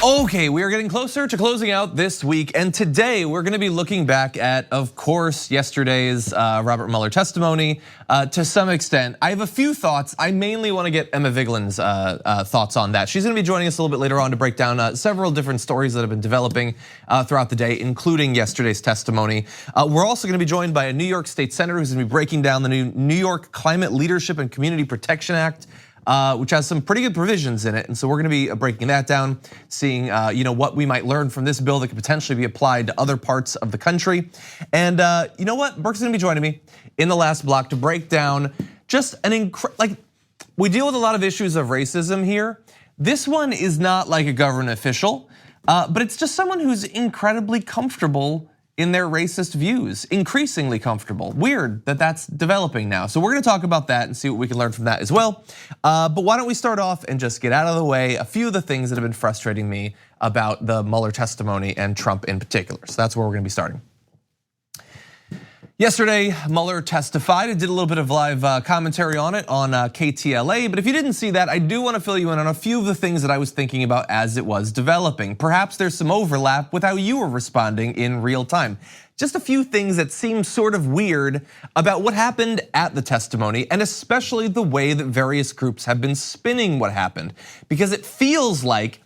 Okay, we are getting closer to closing out this week, and today we're gonna be looking back at, of course, yesterday's Robert Mueller testimony to some extent. I have a few thoughts. I mainly wanna get Emma Vigeland's thoughts on that. She's gonna be joining us a little bit later on to break down several different stories that have been developing throughout the day, including yesterday's testimony. We're also gonna be joined by a New York State Senator who's gonna be breaking down the new New York Climate Leadership and Community Protection Act, which has some pretty good provisions in it. And so we're gonna be breaking that down, seeing what we might learn from this bill that could potentially be applied to other parts of the country. And you know what? Brooke's gonna be joining me in the last block to break down just we deal with a lot of issues of racism here. This one is not like a government official, but it's just someone who's incredibly comfortable in their racist views, increasingly comfortable. Weird that that's developing now. So we're gonna talk about that and see what we can learn from that as well. But why don't we start off and just get out of the way a few of the things that have been frustrating me about the Mueller testimony and Trump in particular. So that's where we're gonna be starting. Yesterday, Mueller testified and did a little bit of live commentary on it on KTLA, but if you didn't see that, I do wanna fill you in on a few of the things that I was thinking about as it was developing. Perhaps there's some overlap with how you were responding in real time. Just a few things that seem sort of weird about what happened at the testimony, and especially the way that various groups have been spinning what happened. Because it feels like,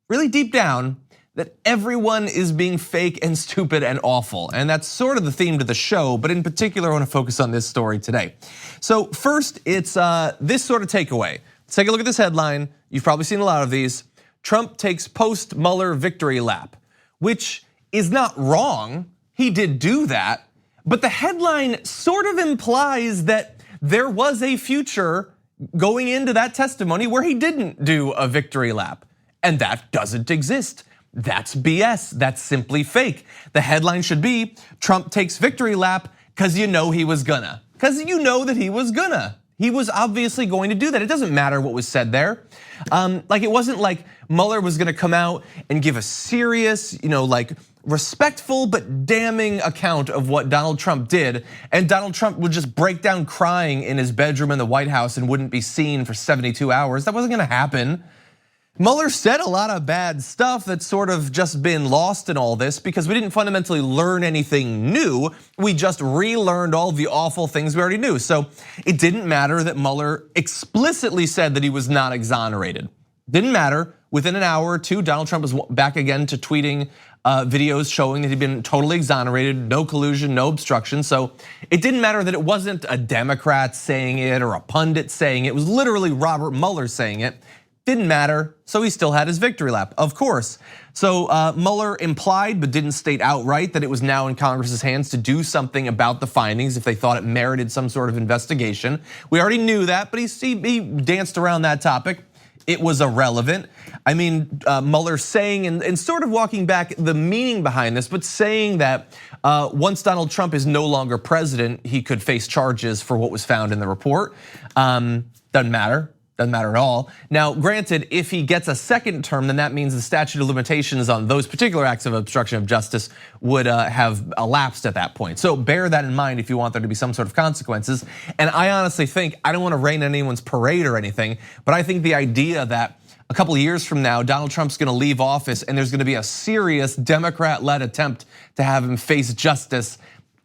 really deep down, that everyone is being fake and stupid and awful. And that's sort of the theme to the show, but in particular, I wanna focus on this story today. So first, it's this sort of takeaway. Let's take a look at this headline. You've probably seen a lot of these. Trump takes post-Mueller victory lap, which is not wrong. He did do that, but the headline sort of implies that there was a future going into that testimony where he didn't do a victory lap, and that doesn't exist. That's BS, that's simply fake. The headline should be, Trump takes victory lap because you know he was gonna. Because you know that he was gonna. He was obviously going to do that. It doesn't matter what was said there. It wasn't like Mueller was gonna come out and give a serious, respectful but damning account of what Donald Trump did, and Donald Trump would just break down crying in his bedroom in the White House and wouldn't be seen for 72 hours. That wasn't gonna happen. Mueller said a lot of bad stuff that's sort of just been lost in all this because we didn't fundamentally learn anything new. We just relearned all the awful things we already knew. So it didn't matter that Mueller explicitly said that he was not exonerated. Didn't matter. Within an hour or two, Donald Trump was back again to tweeting videos showing that he'd been totally exonerated, no collusion, no obstruction. So it didn't matter that it wasn't a Democrat saying it or a pundit saying it. It was literally Robert Mueller saying it. Didn't matter, so he still had his victory lap, of course. So Mueller implied but didn't state outright that it was now in Congress's hands to do something about the findings if they thought it merited some sort of investigation. We already knew that, but he danced around that topic. It was irrelevant. I mean, Mueller saying and sort of walking back the meaning behind this, but saying that once Donald Trump is no longer president, he could face charges for what was found in the report. Doesn't matter. Doesn't matter at all. Now, granted, if he gets a second term, then that means the statute of limitations on those particular acts of obstruction of justice would have elapsed at that point. So bear that in mind if you want there to be some sort of consequences. And I honestly think, I don't want to rain on anyone's parade or anything, but I think the idea that a couple of years from now, Donald Trump's gonna leave office and there's gonna be a serious Democrat-led attempt to have him face justice,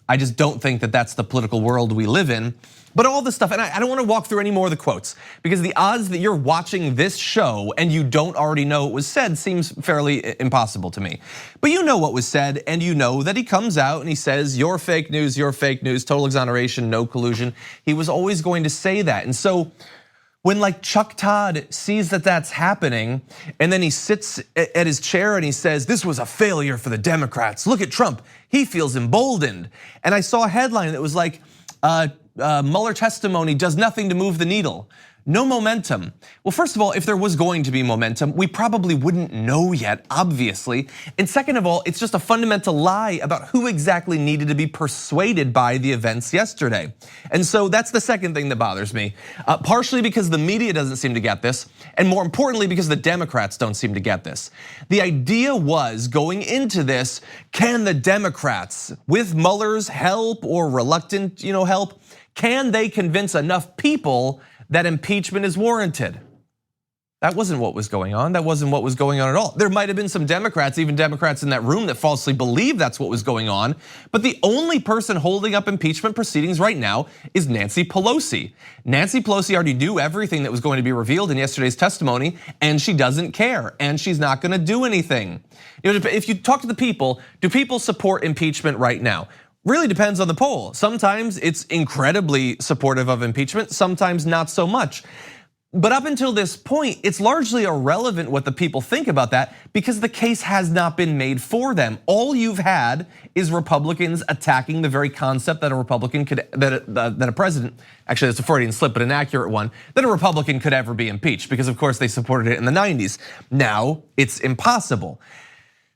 I just don't think that that's the political world we live in. But all this stuff, and I don't want to walk through any more of the quotes because the odds that you're watching this show and you don't already know what was said seems fairly impossible to me. But you know what was said, and you know that he comes out and he says, you're fake news, total exoneration, no collusion. He was always going to say that. And so when Chuck Todd sees that that's happening, and then he sits at his chair and he says, this was a failure for the Democrats. Look at Trump, he feels emboldened. And I saw a headline that was like, Mueller testimony does nothing to move the needle. No momentum. Well, first of all, if there was going to be momentum, we probably wouldn't know yet, obviously. And second of all, it's just a fundamental lie about who exactly needed to be persuaded by the events yesterday. And so that's the second thing that bothers me. Partially because the media doesn't seem to get this, and more importantly, because the Democrats don't seem to get this. The idea was going into this, can the Democrats, with Mueller's help or reluctant help, can they convince enough people that impeachment is warranted? That wasn't what was going on. That wasn't what was going on at all. There might have been some Democrats, even Democrats in that room, that falsely believe that's what was going on. But the only person holding up impeachment proceedings right now is Nancy Pelosi. Nancy Pelosi already knew everything that was going to be revealed in yesterday's testimony, and she doesn't care, and she's not gonna do anything. If you talk to the people, do people support impeachment right now? Really depends on the poll. Sometimes it's incredibly supportive of impeachment, sometimes not so much. But up until this point, it's largely irrelevant what the people think about that because the case has not been made for them. All you've had is Republicans attacking the very concept that a Republican could, that a president, actually that's a Freudian slip, but an accurate one, that a Republican could ever be impeached because of course they supported it in the 90s. Now it's impossible.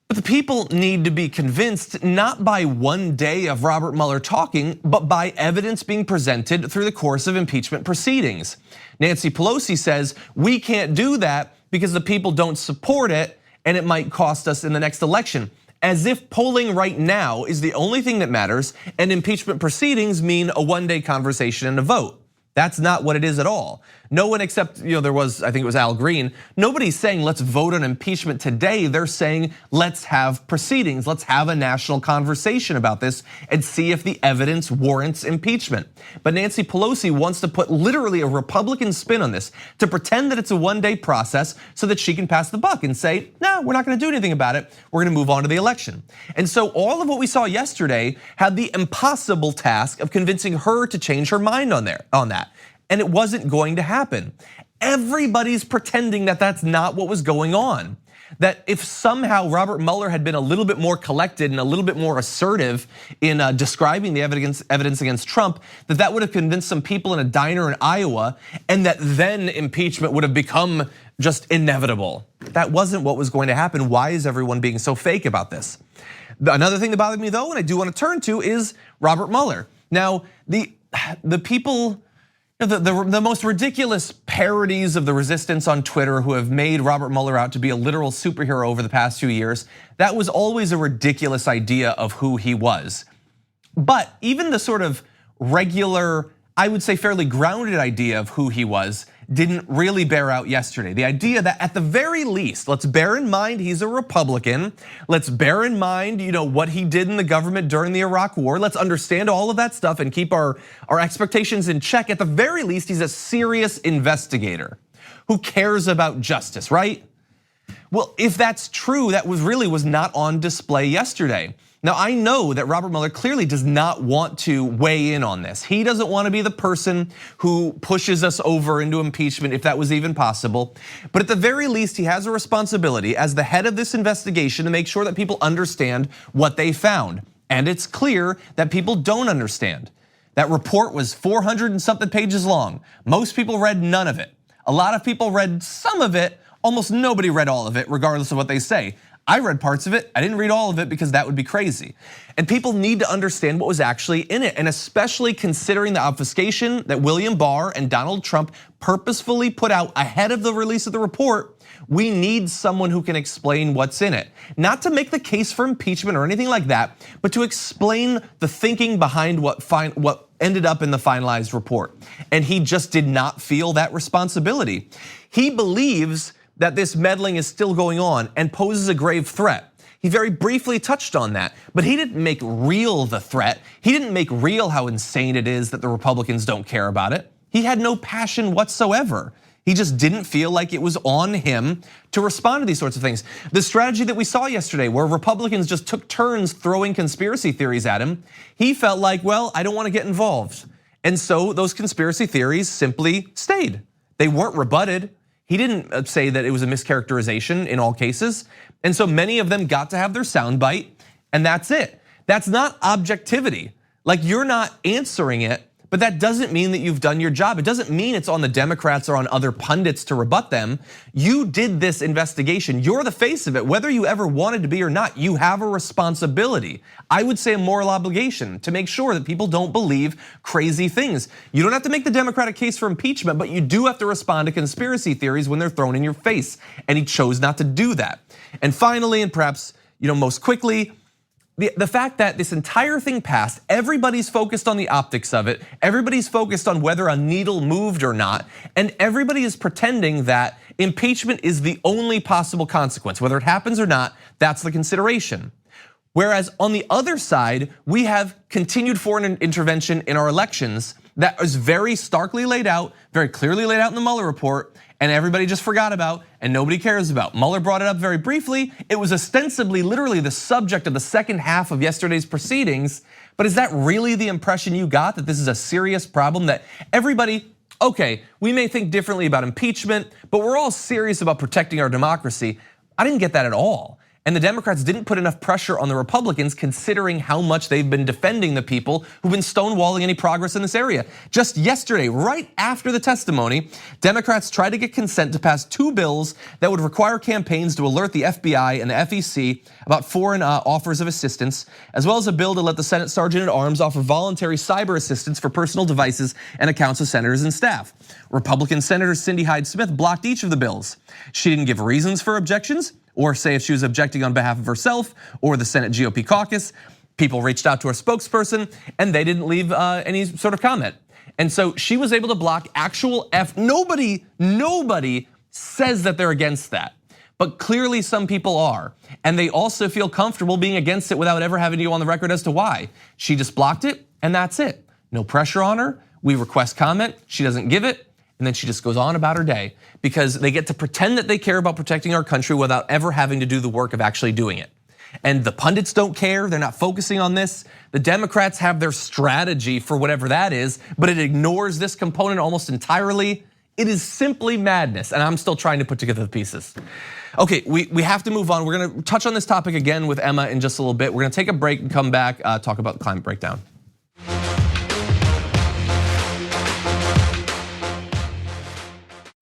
But the people need to be convinced not by one day of Robert Mueller talking, but by evidence being presented through the course of impeachment proceedings. Nancy Pelosi says we can't do that because the people don't support it and it might cost us in the next election. As if polling right now is the only thing that matters and impeachment proceedings mean a one-day conversation and a vote. That's not what it is at all. No one except, there was, I think it was Al Green, nobody's saying let's vote on impeachment today. They're saying let's have proceedings, let's have a national conversation about this and see if the evidence warrants impeachment. But Nancy Pelosi wants to put literally a Republican spin on this to pretend that it's a one-day process so that she can pass the buck and say, no, we're not gonna do anything about it. We're gonna move on to the election. And so all of what we saw yesterday had the impossible task of convincing her to change her mind on that. And it wasn't going to happen. Everybody's pretending that that's not what was going on. That if somehow Robert Mueller had been a little bit more collected and a little bit more assertive in describing the evidence against Trump, that would have convinced some people in a diner in Iowa, and that then impeachment would have become just inevitable. That wasn't what was going to happen. Why is everyone being so fake about this? Another thing that bothered me though, and I do want to turn to, is Robert Mueller. Now, the people, the most ridiculous parodies of the resistance on Twitter who have made Robert Mueller out to be a literal superhero over the past few years, that was always a ridiculous idea of who he was. But even the sort of regular, I would say fairly grounded idea of who he was didn't really bear out yesterday. The idea that at the very least, let's bear in mind he's a Republican. Let's bear in mind, what he did in the government during the Iraq War. Let's understand all of that stuff and keep our expectations in check. At the very least, he's a serious investigator who cares about justice, right? Well, if that's true, that was not on display yesterday. Now, I know that Robert Mueller clearly does not want to weigh in on this. He doesn't want to be the person who pushes us over into impeachment, if that was even possible. But at the very least, he has a responsibility as the head of this investigation to make sure that people understand what they found. And it's clear that people don't understand. That report was 400 and something pages long. Most people read none of it. A lot of people read some of it. Almost nobody read all of it, regardless of what they say. I read parts of it, I didn't read all of it because that would be crazy. And people need to understand what was actually in it, and especially considering the obfuscation that William Barr and Donald Trump purposefully put out ahead of the release of the report, we need someone who can explain what's in it. Not to make the case for impeachment or anything like that, but to explain the thinking behind what ended up in the finalized report. And he just did not feel that responsibility. He believes that this meddling is still going on and poses a grave threat. He very briefly touched on that, but he didn't make real the threat. He didn't make real how insane it is that the Republicans don't care about it. He had no passion whatsoever. He just didn't feel like it was on him to respond to these sorts of things. The strategy that we saw yesterday where Republicans just took turns throwing conspiracy theories at him, he felt like, well, I don't want to get involved. And so those conspiracy theories simply stayed. They weren't rebutted. He didn't say that it was a mischaracterization in all cases. And so many of them got to have their soundbite, and that's it. That's not objectivity. Like, you're not answering it, but that doesn't mean that you've done your job. It doesn't mean it's on the Democrats or on other pundits to rebut them. You did this investigation. You're the face of it. Whether you ever wanted to be or not, you have a responsibility. I would say a moral obligation to make sure that people don't believe crazy things. You don't have to make the Democratic case for impeachment, but you do have to respond to conspiracy theories when they're thrown in your face. And he chose not to do that. And finally, and perhaps most quickly, the fact that this entire thing passed, everybody's focused on the optics of it, everybody's focused on whether a needle moved or not, and everybody is pretending that impeachment is the only possible consequence. Whether it happens or not, that's the consideration. Whereas on the other side, we have continued foreign intervention in our elections that is very starkly laid out, very clearly laid out in the Mueller report, and everybody just forgot about and nobody cares about. Mueller brought it up very briefly. It was ostensibly literally the subject of the second half of yesterday's proceedings, but is that really the impression you got, that this is a serious problem, that everybody, okay, we may think differently about impeachment, but we're all serious about protecting our democracy? I didn't get that at all. And the Democrats didn't put enough pressure on the Republicans, considering how much they've been defending the people who've been stonewalling any progress in this area. Just yesterday, right after the testimony, Democrats tried to get consent to pass 2 bills that would require campaigns to alert the FBI and the FEC about foreign offers of assistance, as well as a bill to let the Senate Sergeant at Arms offer voluntary cyber assistance for personal devices and accounts of senators and staff. Republican Senator Cindy Hyde-Smith blocked each of the bills. She didn't give reasons for objections, or say if she was objecting on behalf of herself or the Senate GOP caucus. People reached out to her spokesperson and they didn't leave any sort of comment. And so she was able to block actual nobody says that they're against that. But clearly some people are. And they also feel comfortable being against it without ever having to go on the record as to why. She just blocked it and that's it. No pressure on her. We request comment, she doesn't give it. And then she just goes on about her day because they get to pretend that they care about protecting our country without ever having to do the work of actually doing it. And the pundits don't care, they're not focusing on this. The Democrats have their strategy for whatever that is, but it ignores this component almost entirely. It is simply madness, and I'm still trying to put together the pieces. Okay, we have to move on. We're gonna touch on this topic again with Emma in just a little bit. We're gonna take a break and come back, talk about the climate breakdown.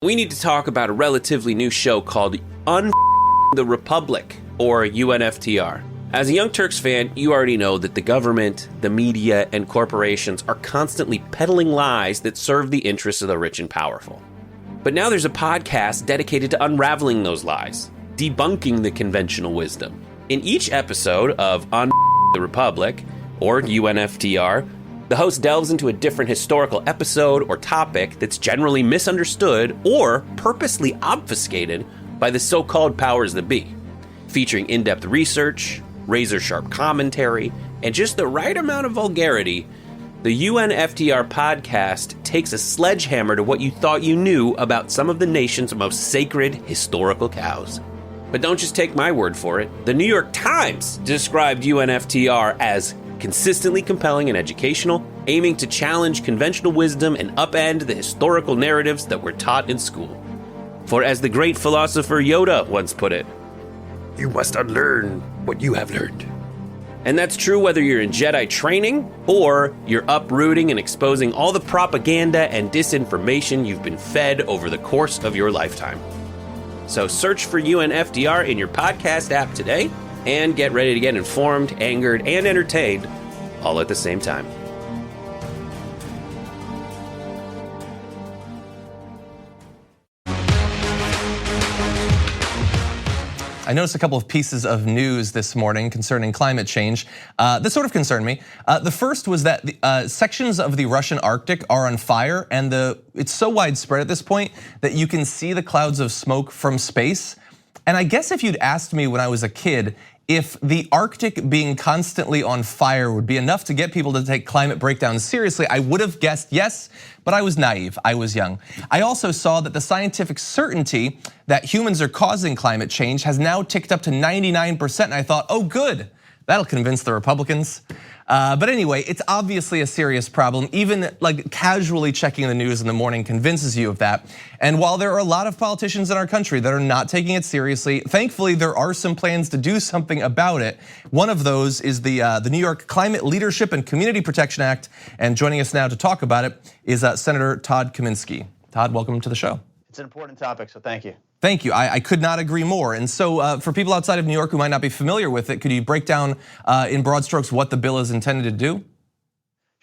We need to talk about a relatively new show called the Republic, or UNFTR. As a Young Turks fan, you already know that the government, the media, and corporations are constantly peddling lies that serve the interests of the rich and powerful. But now there's a podcast dedicated to unraveling those lies, debunking the conventional wisdom. In each episode of the Republic, or UNFTR, the host delves into a different historical episode or topic that's generally misunderstood or purposely obfuscated by the so-called powers that be, featuring in-depth research, razor-sharp commentary, and just the right amount of vulgarity. The UNFTR podcast takes a sledgehammer to what you thought you knew about some of the nation's most sacred historical cows. But don't just take my word for it. The New York Times described UNFTR as consistently compelling and educational, aiming to challenge conventional wisdom and upend the historical narratives that were taught in school. For as the great philosopher Yoda once put it, you must unlearn what you have learned. And that's true whether you're in Jedi training or you're uprooting and exposing all the propaganda and disinformation you've been fed over the course of your lifetime. So search for UNFTR in your podcast app today and get ready to get informed, angered, and entertained all at the same time. I noticed a couple of pieces of news this morning concerning climate change that sort of concerned me. The first was that sections of the Russian Arctic are on fire, and it's so widespread at this point that you can see the clouds of smoke from space. And I guess if you'd asked me when I was a kid if the Arctic being constantly on fire would be enough to get people to take climate breakdown seriously, I would have guessed yes, but I was naive, I was young. I also saw that the scientific certainty that humans are causing climate change has now ticked up to 99%, and I thought, oh good, that'll convince the Republicans. But anyway, it's obviously a serious problem. Even like casually checking the news in the morning convinces you of that. And while there are a lot of politicians in our country that are not taking it seriously, thankfully there are some plans to do something about it. One of those is the New York Climate Leadership and Community Protection Act. And joining us now to talk about it is Senator Todd Kaminsky. Todd, welcome to the show. It's an important topic, so thank you. Thank you, I could not agree more. And so for people outside of New York who might not be familiar with it, could you break down in broad strokes what the bill is intended to do?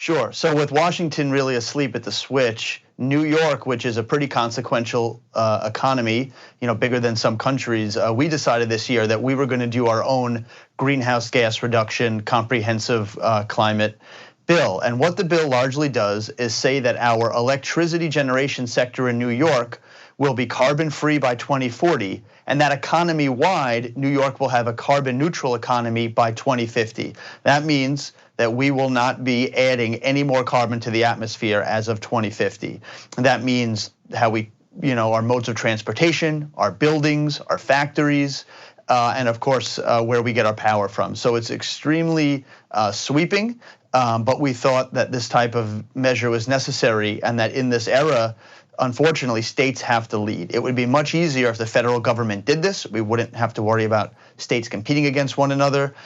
Sure. So with Washington really asleep at the switch, New York, which is a pretty consequential economy, bigger than some countries, we decided this year that we were going to do our own greenhouse gas reduction comprehensive climate bill. And what the bill largely does is say that our electricity generation sector in New York will be carbon free by 2040, and that economy wide, New York will have a carbon neutral economy by 2050. That means that we will not be adding any more carbon to the atmosphere as of 2050. And that means how we, our modes of transportation, our buildings, our factories, and of course, where we get our power from. So it's extremely sweeping, but we thought that this type of measure was necessary and that in this era, unfortunately, states have to lead. It would be much easier if the federal government did this. We wouldn't have to worry about states competing against one another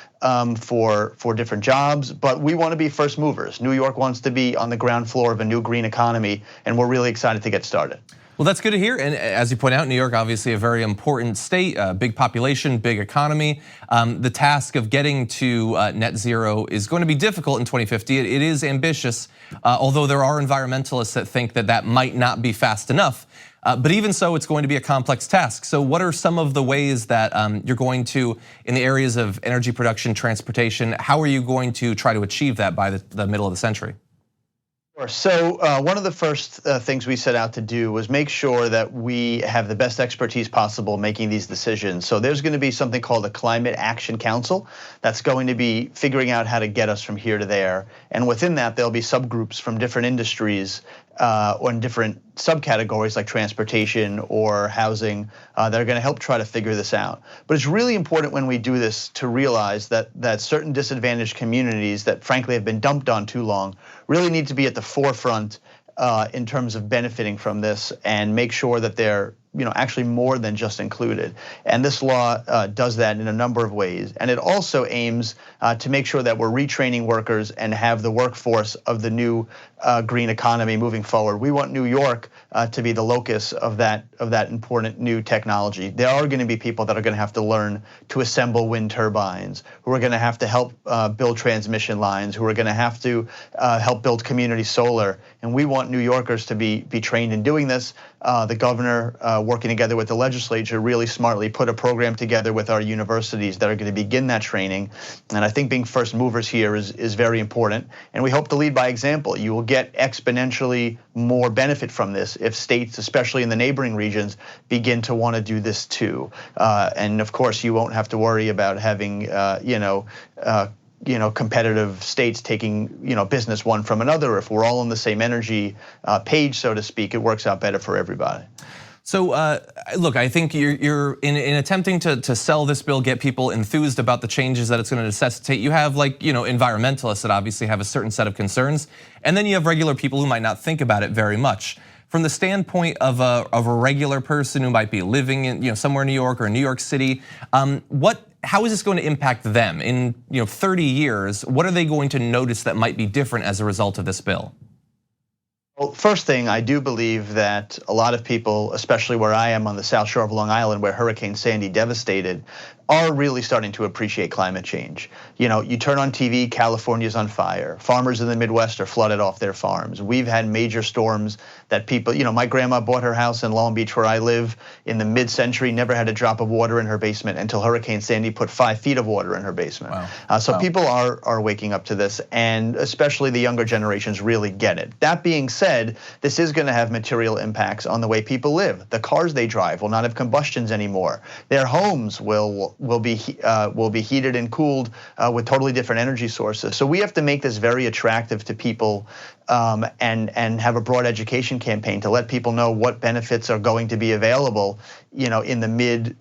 for different jobs, but we want to be first movers. New York wants to be on the ground floor of a new green economy, and we're really excited to get started. Well, that's good to hear. And as you point out, New York, obviously a very important state, big population, big economy. The task of getting to net zero is going to be difficult in 2050. It is ambitious, although there are environmentalists that think that that might not be fast enough. But even so, it's going to be a complex task. So what are some of the ways that you're going to, in the areas of energy production, transportation, how are you going to try to achieve that by the middle of the century? So one of the first things we set out to do was make sure that we have the best expertise possible making these decisions. So there's going to be something called a Climate Action Council that's going to be figuring out how to get us from here to there. And within that, there'll be subgroups from different industries or in different subcategories like transportation or housing that are going to help try to figure this out. But it's really important when we do this to realize that certain disadvantaged communities that frankly have been dumped on too long really need to be at the forefront in terms of benefiting from this and make sure that they're actually more than just included. And this law does that in a number of ways. And it also aims to make sure that we're retraining workers and have the workforce of the new green economy moving forward. We want New York to be the locus of that important new technology. There are going to be people that are going to have to learn to assemble wind turbines, who are going to have to help build transmission lines, who are going to have to help build community solar. And we want New Yorkers to be trained in doing this. The governor, working together with the legislature, really smartly put a program together with our universities that are going to begin that training. And I think being first movers here is very important. And we hope to lead by example. You will get exponentially more benefit from this if states, especially in the neighboring regions, begin to want to do this too. And of course, you won't have to worry about having competitive states taking business one from another. If we're all on the same energy page, so to speak, it works out better for everybody. So look, I think you're in attempting to sell this bill, get people enthused about the changes that it's going to necessitate. You have environmentalists that obviously have a certain set of concerns, and then you have regular people who might not think about it very much. From the standpoint of a regular person who might be living in somewhere in New York or New York City, how is this going to impact them in 30 years? What are they going to notice that might be different as a result of this bill? Well, first thing, I do believe that a lot of people, especially where I am on the South Shore of Long Island, where Hurricane Sandy devastated, are really starting to appreciate climate change. You turn on TV, California's on fire. Farmers in the Midwest are flooded off their farms. We've had major storms that people, my grandma bought her house in Long Beach where I live in the mid-century, never had a drop of water in her basement until Hurricane Sandy put 5 feet of water in her basement. Wow. So people are waking up to this, and especially the younger generations really get it. That being said, this is gonna have material impacts on the way people live. The cars they drive will not have combustions anymore. Their homes will be heated and cooled with totally different energy sources. So we have to make this very attractive to people and have a broad education campaign to let people know what benefits are going to be available, in the mid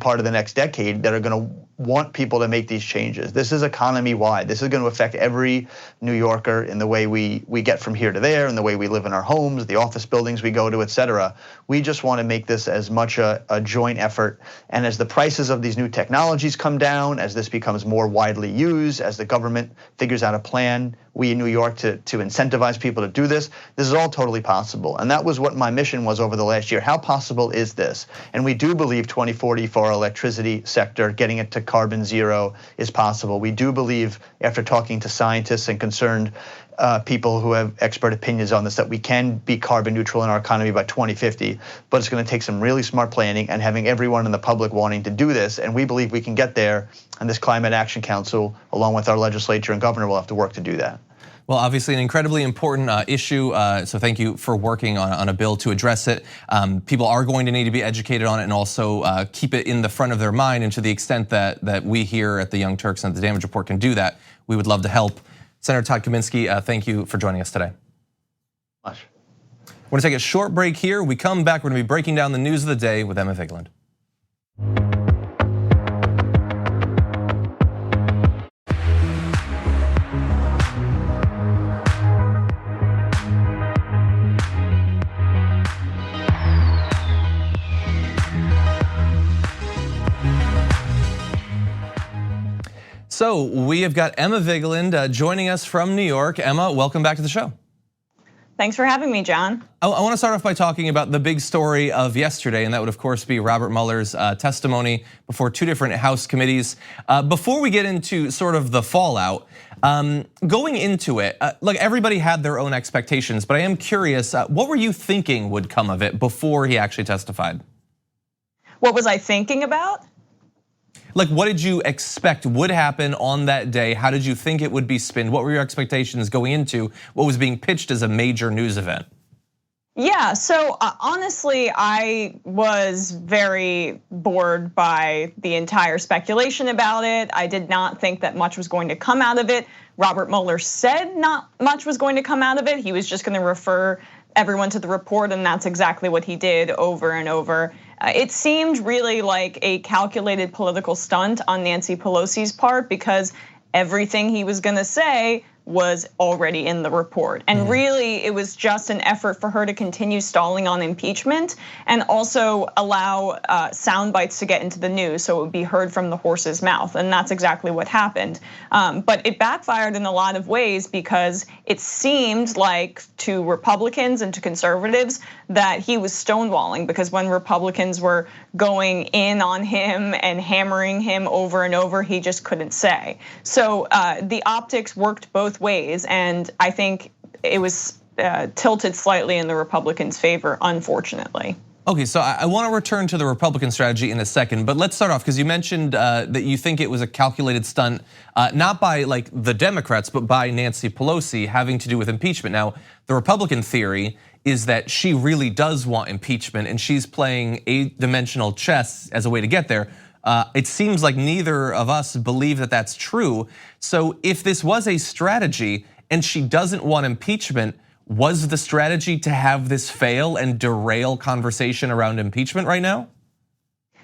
part of the next decade that are going to want people to make these changes. This is economy-wide. This is going to affect every New Yorker in the way we get from here to there, in the way we live in our homes, the office buildings we go to, et cetera. We just want to make this as much a joint effort. And as the prices of these new technologies come down, as this becomes more widely used, as the government figures out a plan, we in New York to incentivize people to do this. This is all totally possible. And that was what my mission was over the last year. How possible is this? And we do believe 2040 for our electricity sector, getting it to carbon zero is possible. We do believe, after talking to scientists and concerned people who have expert opinions on this, that we can be carbon neutral in our economy by 2050, but it's gonna take some really smart planning and having everyone in the public wanting to do this, and we believe we can get there, and this Climate Action Council, along with our legislature and governor, will have to work to do that. Well, obviously an incredibly important issue, so thank you for working on a bill to address it. People are going to need to be educated on it and also keep it in the front of their mind, and to the extent that we here at the Young Turks and the Damage Report can do that, we would love to help. Senator Todd Kaminsky, thank you for joining us today. Much. We're gonna take a short break here. We come back, we're gonna be breaking down the news of the day with Emma Vigeland. So we have got Emma Vigeland joining us from New York. Emma, welcome back to the show. Thanks for having me, John. I want to start off by talking about the big story of yesterday, and that would of course be Robert Mueller's testimony before two different House committees. Before we get into sort of the fallout, going into it, look, everybody had their own expectations, but I am curious, what were you thinking would come of it before he actually testified? What was I thinking about? Like, what did you expect would happen on that day? How did you think it would be spinned? What were your expectations going into what was being pitched as a major news event? Yeah, so honestly, I was very bored by the entire speculation about it. I did not think that much was going to come out of it. Robert Mueller said not much was going to come out of it. He was just going to refer everyone to the report, and that's exactly what he did over and over. It seemed really like a calculated political stunt on Nancy Pelosi's part, because everything he was gonna say was already in the report. And really, it was just an effort for her to continue stalling on impeachment and also allow sound bites to get into the news so it would be heard from the horse's mouth. And that's exactly what happened. But it backfired in a lot of ways, because it seemed like to Republicans and to conservatives that he was stonewalling, because when Republicans were going in on him and hammering him over and over, he just couldn't say. So the optics worked both ways, and I think it was tilted slightly in the Republicans' favor, unfortunately. Okay, so I want to return to the Republican strategy in a second, but let's start off, because you mentioned that you think it was a calculated stunt, not by like the Democrats, but by Nancy Pelosi, having to do with impeachment. Now, the Republican theory is that she really does want impeachment, and she's playing eight-dimensional chess as a way to get there. It seems like neither of us believe that that's true. So if this was a strategy and she doesn't want impeachment, was the strategy to have this fail and derail conversation around impeachment right now?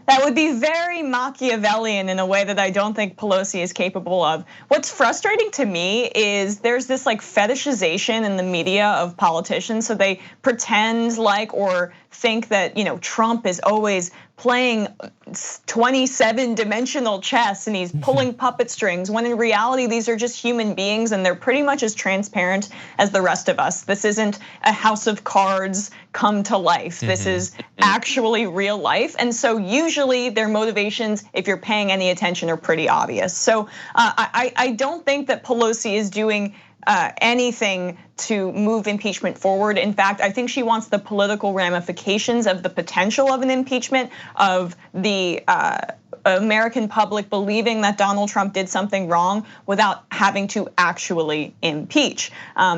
That would be very Machiavellian in a way that I don't think Pelosi is capable of. What's frustrating to me is there's this like fetishization in the media of politicians. So they pretend like or think that Trump is always playing 27-dimensional chess and he's pulling puppet strings, when in reality these are just human beings and they're pretty much as transparent as the rest of us. This isn't a house of cards come to life. This is actually real life. And so usually their motivations, if you're paying any attention, are pretty obvious. So I don't think that Pelosi is doing anything to move impeachment forward. In fact, I think she wants the political ramifications of the potential of an impeachment, of the American public believing that Donald Trump did something wrong without having to actually impeach.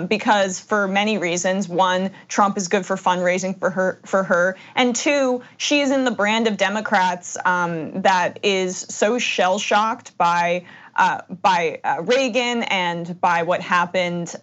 Because for many reasons, one, Trump is good for fundraising for her, and two, she is in the brand of Democrats that is so shell-shocked by Reagan and by what happened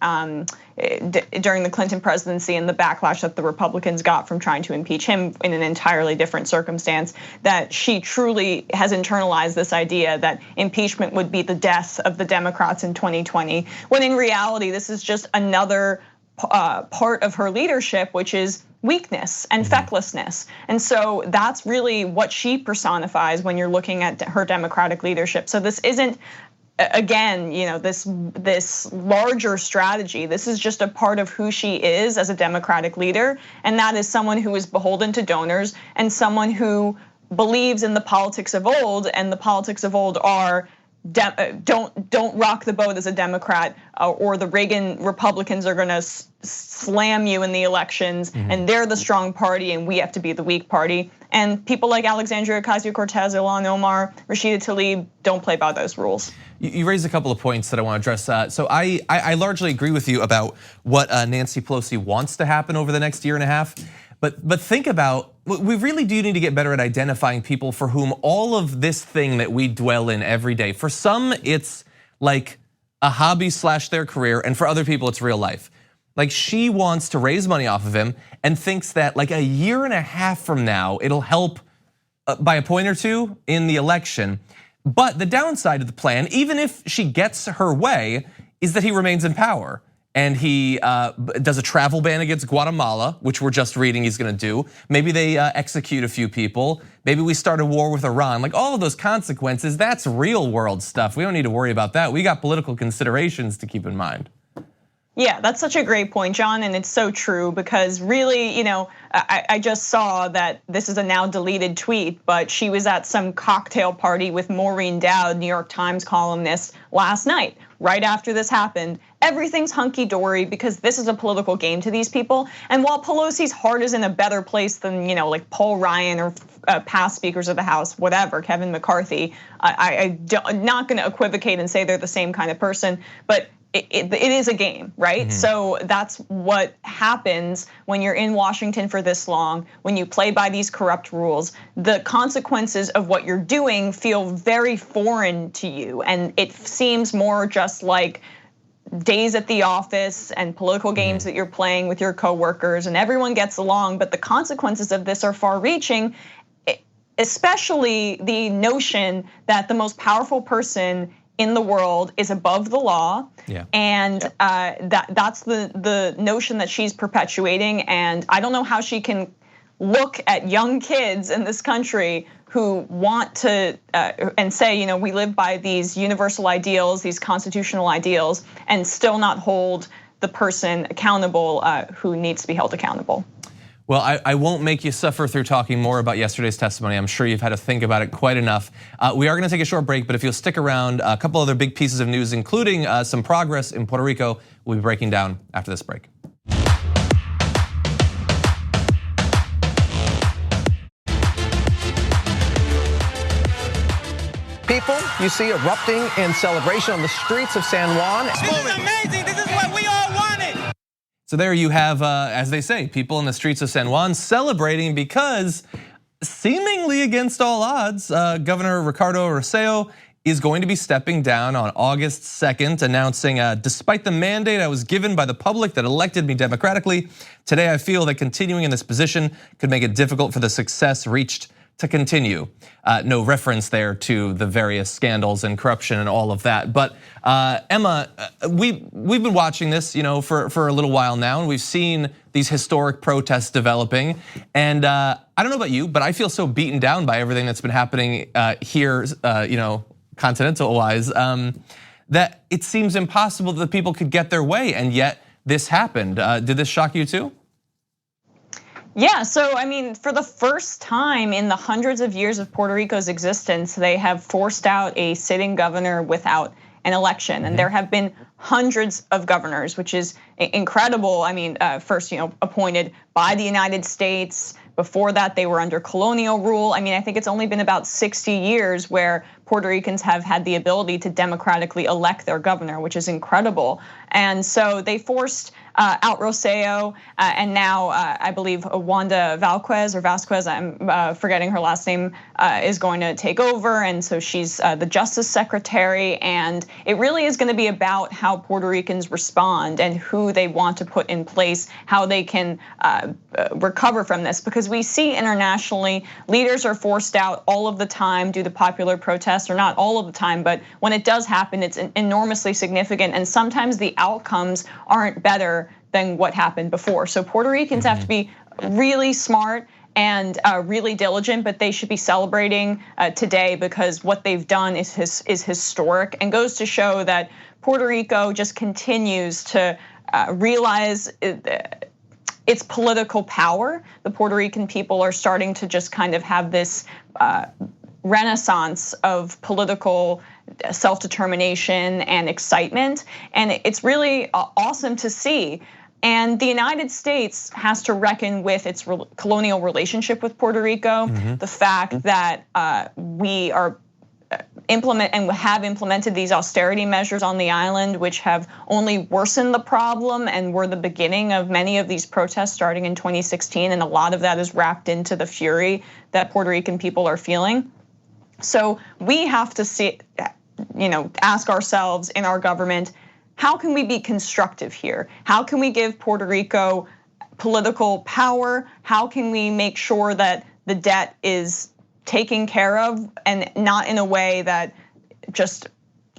during the Clinton presidency and the backlash that the Republicans got from trying to impeach him in an entirely different circumstance, that she truly has internalized this idea that impeachment would be the death of the Democrats in 2020, when in reality, this is just another part of her leadership, which is weakness and fecklessness. And so that's really what she personifies when you're looking at her Democratic leadership. So this isn't again, this larger strategy. This is just a part of who she is as a Democratic leader, and that is someone who is beholden to donors and someone who believes in the politics of old, and the politics of old are don't rock the boat as a Democrat, or the Reagan Republicans are gonna slam you in the elections, and they're the strong party and we have to be the weak party. And people like Alexandria Ocasio-Cortez, Ilhan Omar, Rashida Tlaib don't play by those rules. You raised a couple of points that I want to address. So I largely agree with you about what Nancy Pelosi wants to happen over the next year and a half. But think about, we really do need to get better at identifying people for whom all of this thing that we dwell in every day. For some, it's like a hobby / their career, and for other people, it's real life. Like, she wants to raise money off of him and thinks that like a year and a half from now, it'll help by a point or two in the election. But the downside of the plan, even if she gets her way, is that he remains in power. And he does a travel ban against Guatemala, which we're just reading he's gonna do. Maybe they execute a few people. Maybe we start a war with Iran. Like, all of those consequences, that's real world stuff. We don't need to worry about that. We got political considerations to keep in mind. Yeah, that's such a great point, John, and it's so true because really, I just saw that this is a now deleted tweet, but she was at some cocktail party with Maureen Dowd, New York Times columnist, last night, right after this happened. Everything's hunky-dory because this is a political game to these people. And while Pelosi's heart is in a better place than, like Paul Ryan or past speakers of the House, whatever, Kevin McCarthy, I'm not gonna equivocate and say they're the same kind of person, but it is a game, right? So that's what happens when you're in Washington for this long, when you play by these corrupt rules. The consequences of what you're doing feel very foreign to you, and it seems more just like days at the office and political games that you're playing with your coworkers, and everyone gets along, but the consequences of this are far-reaching, especially the notion that the most powerful person in the world is above the law, and that's the notion that she's perpetuating. And I don't know how she can look at young kids in this country who want to and say, we live by these universal ideals, these constitutional ideals, and still not hold the person accountable who needs to be held accountable. Well, I won't make you suffer through talking more about yesterday's testimony. I'm sure you've had to think about it quite enough. We are gonna take a short break, but if you'll stick around, a couple other big pieces of news, including some progress in Puerto Rico, we'll be breaking down after this break. People you see erupting in celebration on the streets of San Juan. This is amazing, this is what we all wanted. So there you have, as they say, people in the streets of San Juan celebrating because seemingly against all odds, Governor Ricardo Rossello is going to be stepping down on August 2nd, announcing, despite the mandate I was given by the public that elected me democratically, today I feel that continuing in this position could make it difficult for the success reached to continue. No reference there to the various scandals and corruption and all of that. But Emma, we've been watching this, for a little while now, and we've seen these historic protests developing. And I don't know about you, but I feel so beaten down by everything that's been happening here, continental-wise, that it seems impossible that people could get their way, and yet this happened. Did this shock you too? Yeah, so I mean, for the first time in the hundreds of years of Puerto Rico's existence, they have forced out a sitting governor without an election. And there have been hundreds of governors, which is incredible. I mean, first, appointed by the United States. Before that, they were under colonial rule. I mean, I think it's only been about 60 years where Puerto Ricans have had the ability to democratically elect their governor, which is incredible. And so they forced out Rossello, and now I believe Wanda Vasquez, I'm forgetting her last name, is going to take over. And so she's the Justice Secretary. And it really is gonna be about how Puerto Ricans respond and who they want to put in place, how they can recover from this. Because we see internationally, leaders are forced out all of the time due to popular protests, or not all of the time, but when it does happen, it's enormously significant. And sometimes the outcomes aren't better than what happened before. So Puerto Ricans have to be really smart and really diligent, but they should be celebrating today because what they've done is historic and goes to show that Puerto Rico just continues to realize its political power. The Puerto Rican people are starting to just kind of have this renaissance of political self-determination and excitement, and it's really awesome to see. And the United States has to reckon with its colonial relationship with Puerto Rico, the fact that we are have implemented these austerity measures on the island, which have only worsened the problem and were the beginning of many of these protests starting in 2016. And a lot of that is wrapped into the fury that Puerto Rican people are feeling. So we have to ask ourselves in our government, how can we be constructive here? How can we give Puerto Rico political power? How can we make sure that the debt is taken care of and not in a way that just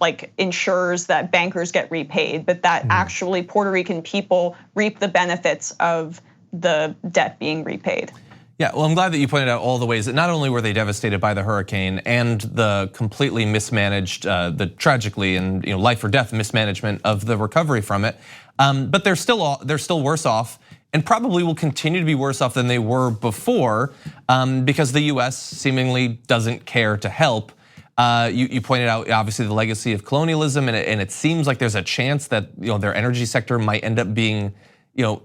like ensures that bankers get repaid, but that actually Puerto Rican people reap the benefits of the debt being repaid? Yeah, well, I'm glad that you pointed out all the ways that not only were they devastated by the hurricane and the completely mismanaged, the tragically and life or death mismanagement of the recovery from it, but they're still worse off, and probably will continue to be worse off than they were before, because the U.S. seemingly doesn't care to help. You pointed out obviously the legacy of colonialism, and it seems like there's a chance that their energy sector might end up being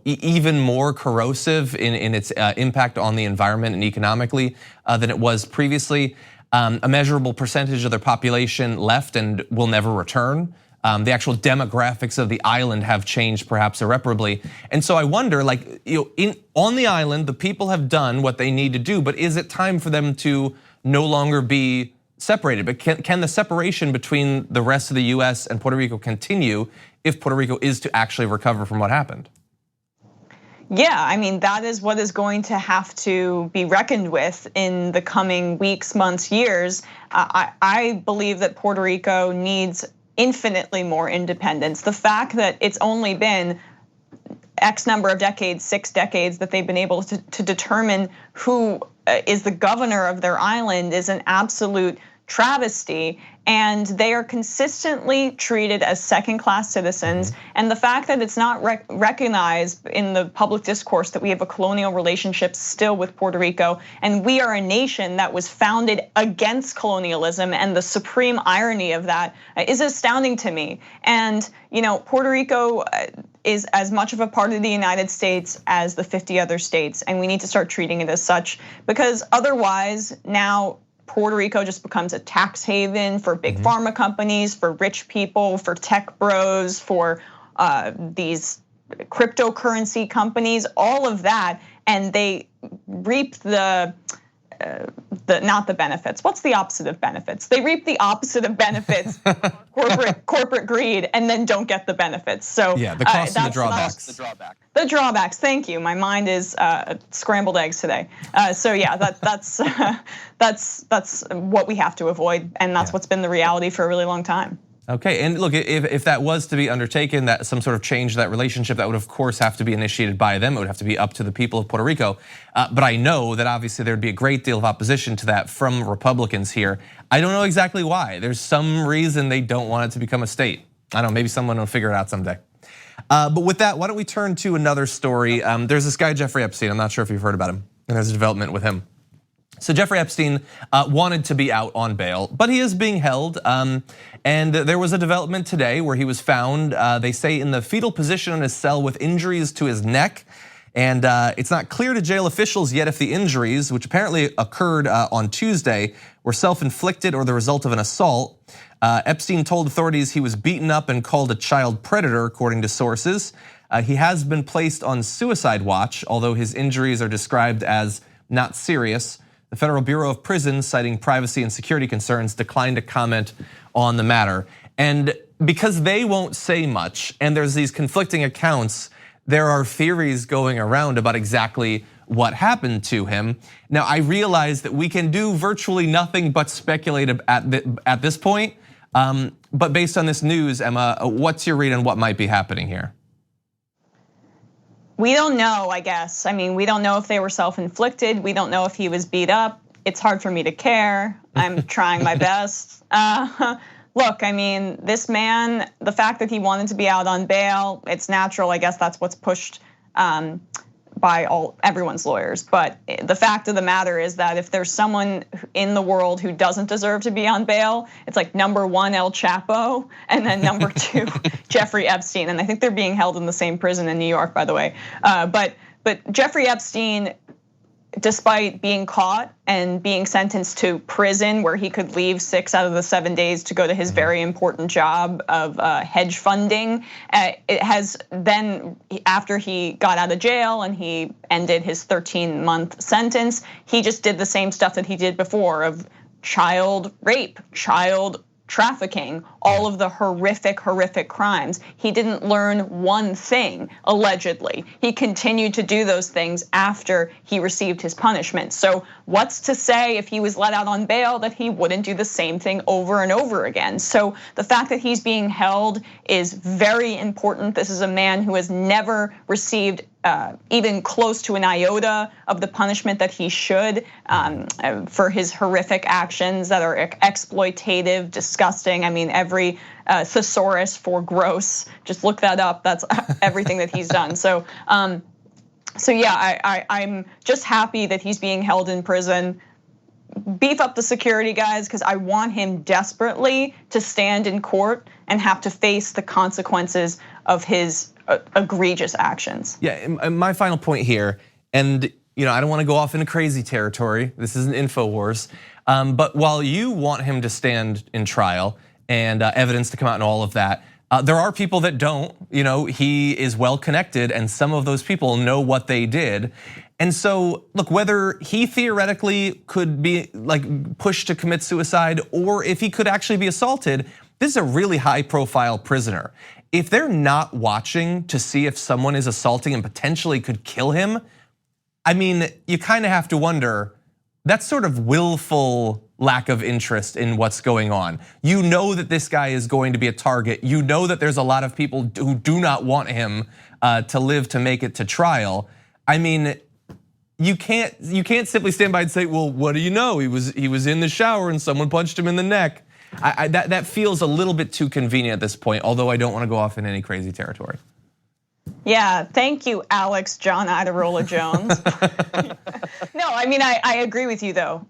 even more corrosive in its impact on the environment and economically than it was previously. A measurable percentage of their population left and will never return. The actual demographics of the island have changed perhaps irreparably. And so I wonder, on the island, the people have done what they need to do, but is it time for them to no longer be separated? But can the separation between the rest of the US and Puerto Rico continue if Puerto Rico is to actually recover from what happened? Yeah, I mean, that is what is going to have to be reckoned with in the coming weeks, months, years. I believe that Puerto Rico needs infinitely more independence. The fact that it's only been X number of decades, 6 decades, that they've been able to determine who is the governor of their island is an absolute travesty. And they are consistently treated as second-class citizens. And the fact that it's not recognized in the public discourse that we have a colonial relationship still with Puerto Rico, and we are a nation that was founded against colonialism, and the supreme irony of that is astounding to me. And Puerto Rico is as much of a part of the United States as the 50 other states, and we need to start treating it as such, because otherwise now Puerto Rico just becomes a tax haven for big pharma companies, for rich people, for tech bros, for these cryptocurrency companies, all of that, and they reap not the benefits. What's the opposite of benefits? They reap the opposite of benefits, corporate greed, and then don't get the benefits. So yeah, the cost and the drawbacks. The drawbacks. Thank you. My mind is scrambled eggs today. So yeah, that's what we have to avoid, and that's what's been the reality for a really long time. Okay, and look, if that was to be undertaken, that some sort of change to that relationship, that would of course have to be initiated by them. It would have to be up to the people of Puerto Rico. But I know that obviously there'd be a great deal of opposition to that from Republicans here. I don't know exactly why. There's some reason they don't want it to become a state. I don't know, maybe someone will figure it out someday. But with that, why don't we turn to another story? There's this guy, Jeffrey Epstein. I'm not sure if you've heard about him, and there's a development with him. So Jeffrey Epstein wanted to be out on bail, but he is being held. And there was a development today where he was found, they say, in the fetal position in his cell with injuries to his neck. And it's not clear to jail officials yet if the injuries, which apparently occurred on Tuesday, were self-inflicted or the result of an assault. Epstein told authorities he was beaten up and called a child predator, according to sources. He has been placed on suicide watch, although his injuries are described as not serious. The Federal Bureau of Prisons, citing privacy and security concerns, declined to comment on the matter. And because they won't say much, and there's these conflicting accounts, there are theories going around about exactly what happened to him. Now, I realize that we can do virtually nothing but speculate at this point. But based on this news, Emma, what's your read on what might be happening here? We don't know, I guess. I mean, we don't know if they were self-inflicted. We don't know if he was beat up. It's hard for me to care. I'm trying my best. Look, I mean, this man, the fact that he wanted to be out on bail, it's natural. I guess that's what's pushed by everyone's lawyers. But the fact of the matter is that if there's someone in the world who doesn't deserve to be on bail, it's like number 1, El Chapo, and then number 2, Jeffrey Epstein. And I think they're being held in the same prison in New York, by the way. But Jeffrey Epstein, despite being caught and being sentenced to prison where he could leave 6 out of the 7 days to go to his very important job of hedge funding, it has then, after he got out of jail and he ended his 13-month sentence, he just did the same stuff that he did before of child rape, child trafficking, all of the horrific crimes. He didn't learn one thing, allegedly. He continued to do those things after he received his punishment. So what's to say if he was let out on bail that he wouldn't do the same thing over and over again? So the fact that he's being held is very important. This is a man who has never received even close to an iota of the punishment that he should for his horrific actions that are exploitative, disgusting. I mean, every thesaurus for gross, just look that up. That's everything that he's done. So yeah, I'm just happy that he's being held in prison. Beef up the security, guys, because I want him desperately to stand in court and have to face the consequences of his egregious actions. Yeah, and my final point here, and I don't want to go off into crazy territory. This isn't InfoWars, but while you want him to stand in trial and evidence to come out and all of that, there are people that don't. He is well connected, and some of those people know what they did. And so, look, whether he theoretically could be like pushed to commit suicide or if he could actually be assaulted, this is a really high-profile prisoner. If they're not watching to see if someone is assaulting and potentially could kill him, I mean, you kind of have to wonder, that's sort of willful lack of interest in what's going on. You know that this guy is going to be a target. You know that there's a lot of people who do not want him to live to make it to trial. I mean, you can't simply stand by and say, well, what do you know? He was in the shower and someone punched him in the neck. That feels a little bit too convenient at this point, although I don't want to go off in any crazy territory. Yeah, thank you, Alex John Iderola Jones. No, I mean, I agree with you though.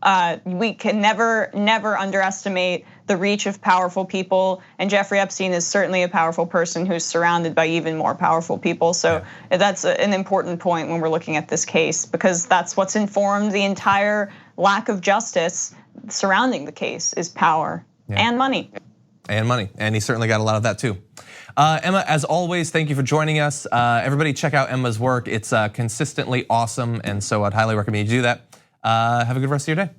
We can never underestimate the reach of powerful people, and Jeffrey Epstein is certainly a powerful person who's surrounded by even more powerful people. So that's an important point when we're looking at this case, because that's what's informed the entire lack of justice surrounding the case is power and money. And he certainly got a lot of that too. Emma, as always, thank you for joining us. Everybody check out Emma's work. It's consistently awesome, and so I'd highly recommend you do that. Have a good rest of your day.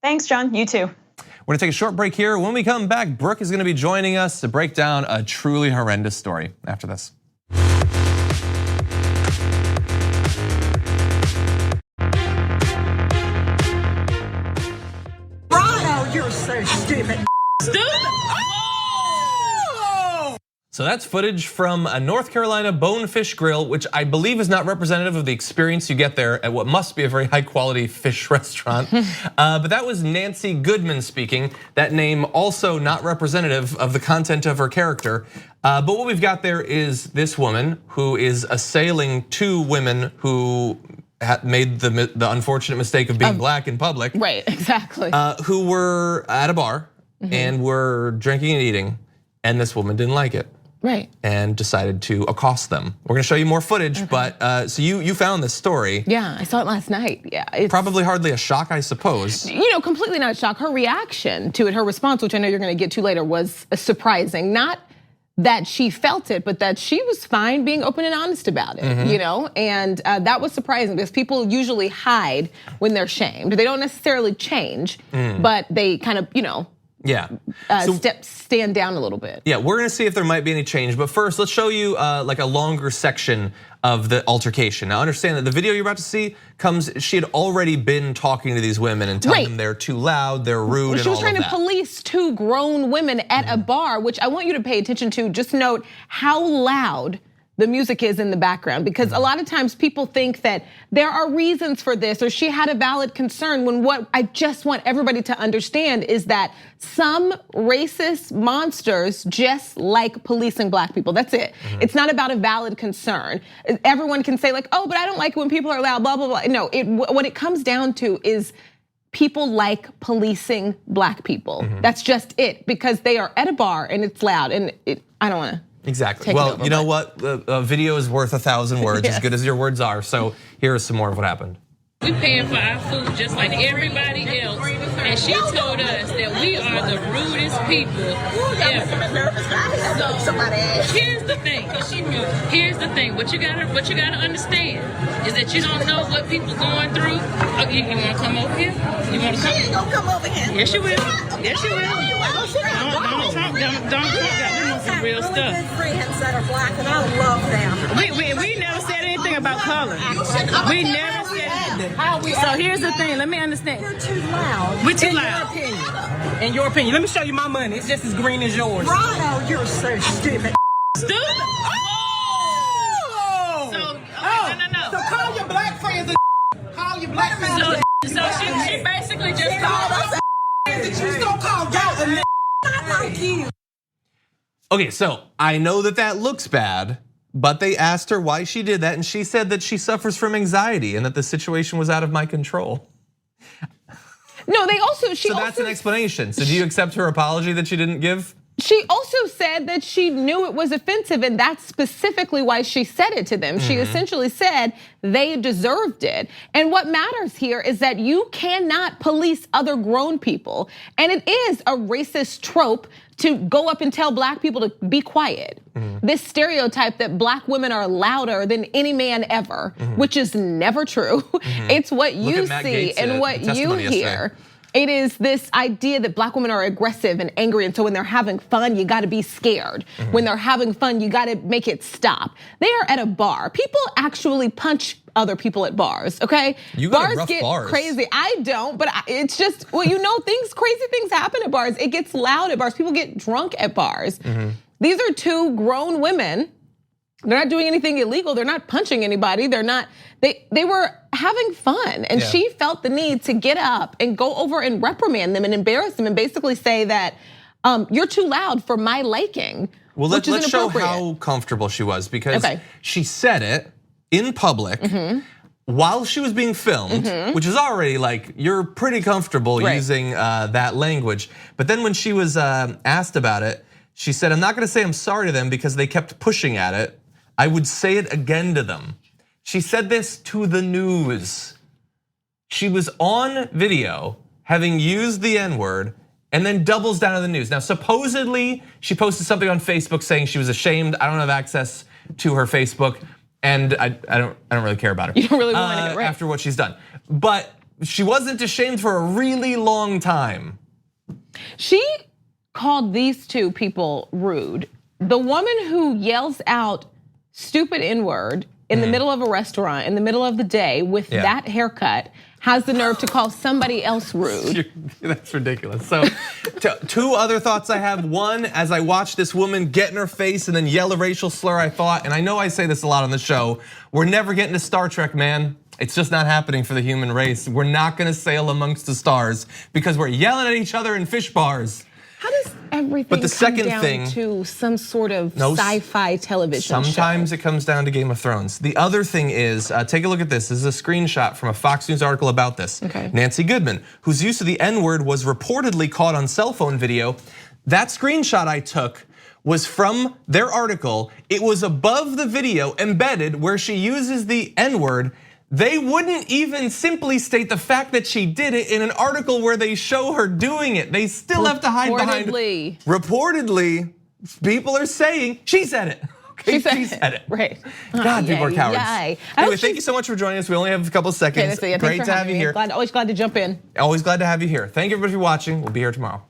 Thanks, John, you too. We're gonna take a short break here. When we come back, Brooke is gonna be joining us to break down a truly horrendous story after this. Oh, you're so stupid. So that's footage from a North Carolina Bonefish Grill, which I believe is not representative of the experience you get there at what must be a very high quality fish restaurant. But that was Nancy Goodman speaking. That name also not representative of the content of her character. But what we've got there is this woman who is assailing 2 women who made the unfortunate mistake of being black in public. Right, exactly. Who were at a bar and were drinking and eating, and this woman didn't like it. Right. And decided to accost them. We're gonna show you more footage, but so you found this story. Yeah, I saw it last night. Yeah, it's probably hardly a shock, I suppose. Completely not a shock. Her reaction to it, her response, which I know you're gonna get to later, was surprising. Not that she felt it, but that she was fine being open and honest about it, And that was surprising because people usually hide when they're shamed. They don't necessarily change, but they kind of, stand down a little bit. Yeah, we're gonna see if there might be any change, but first let's show you like a longer section of the altercation. Now understand that the video you're about to see she had already been talking to these women and telling them they're too loud, they're rude, and she was all of trying to police 2 grown women at a bar, which I want you to pay attention to. Just note how loud the music is in the background, because a lot of times people think that there are reasons for this or she had a valid concern, when what I just want everybody to understand is that some racist monsters just like policing black people. That's it. It's not about a valid concern. Everyone can say like, oh, but I don't like it when people are loud, blah, blah, blah. No, what it comes down to is people like policing black people. That's just it, because they are at a bar and it's loud, and I don't wanna. Exactly. Well, you know what? A video is worth 1,000 words, as good as your words are. So here is some more of what happened. We paying for our food just like everybody else, and she told us that we are the rudest people ever. Here's the thing. Here's the thing. What you gotta understand is that you don't know what people going through. Oh, you want to come over here? You want to come? She ain't gonna come over here. Yes, you will. Yes, you will. Don't talk. Got some real stuff. Good friends that are black, and I love them. We never said anything about color. We never said anything. So here's the thing. Let me understand. You're too loud. We're too loud. In your opinion, let me show you my money. It's just as green as yours. Rhino, you're so stupid. Stupid. No. So call your black friends. Call your black friends. So she basically just called us. That you don't call y'all Not like you. Okay, so I know that looks bad, but they asked her why she did that, and she said that she suffers from anxiety and that the situation was out of my control. No, she So that's an explanation. So do you accept her apology that she didn't give? She also said that she knew it was offensive, and that's specifically why she said it to them. She essentially said they deserved it. And what matters here is that you cannot police other grown people. And it is a racist trope to go up and tell black people to be quiet. This stereotype that black women are louder than any man ever, which is never true. It's what you see and what you hear. It is this idea that black women are aggressive and angry, and so when they're having fun, you gotta be scared. When they're having fun, you gotta make it stop. They are at a bar. People actually punch other people at bars, okay? You got bars rough get bars. crazy. I don't, but it's just, well, crazy things happen at bars. It gets loud at bars. People get drunk at bars. These are two grown women. They're not doing anything illegal. They're not punching anybody. They were having fun, and she felt the need to get up and go over and reprimand them and embarrass them and basically say that you're too loud for my liking. Well, let's show how comfortable she was, because she said it in public while she was being filmed, which is already like, you're pretty comfortable using that language. But then when she was asked about it, she said, I'm not gonna say I'm sorry to them because they kept pushing at it. I would say it again to them. She said this to the news. She was on video having used the N-word and then doubles down on the news. Now, supposedly, she posted something on Facebook saying she was ashamed. I don't have access to her Facebook, and I don't really care about her. You don't really want it, right? After what she's done. But she wasn't ashamed for a really long time. She called these two people rude. The woman who yells out stupid N-word in the middle of a restaurant, in the middle of the day with that haircut, has the nerve to call somebody else rude. That's ridiculous. So two other thoughts I have. One, as I watched this woman get in her face and then yell a racial slur, I thought, and I know I say this a lot on the show, we're never getting to Star Trek, man. It's just not happening for the human race. We're not gonna sail amongst the stars because we're yelling at each other in fish bars. How does everything come down to some sort of sci-fi television show? Sometimes it comes down to Game of Thrones. The other thing is, take a look at this. This is a screenshot from a Fox News article about this. Nancy Goodman, whose use of the N-word was reportedly caught on cell phone video. That screenshot I took was from their article. It was above the video, embedded, where she uses the N-word. They wouldn't even simply state the fact that she did it in an article where they show her doing it. They still have to hide behind. Reportedly, people are saying she said it. Okay, she said it. Right. God, people are cowards. Anyway, thank you so much for joining us. We only have a couple of seconds. Great to have you here. Always glad to jump in. Always glad to have you here. Thank you everybody for watching. We'll be here tomorrow.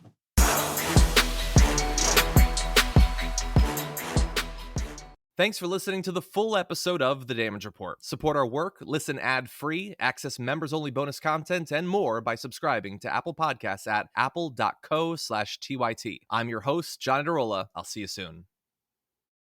Thanks for listening to the full episode of The Damage Report. Support our work, listen ad-free, access members-only bonus content, and more by subscribing to Apple Podcasts at apple.co/TYT. I'm your host, John Adarola. I'll see you soon.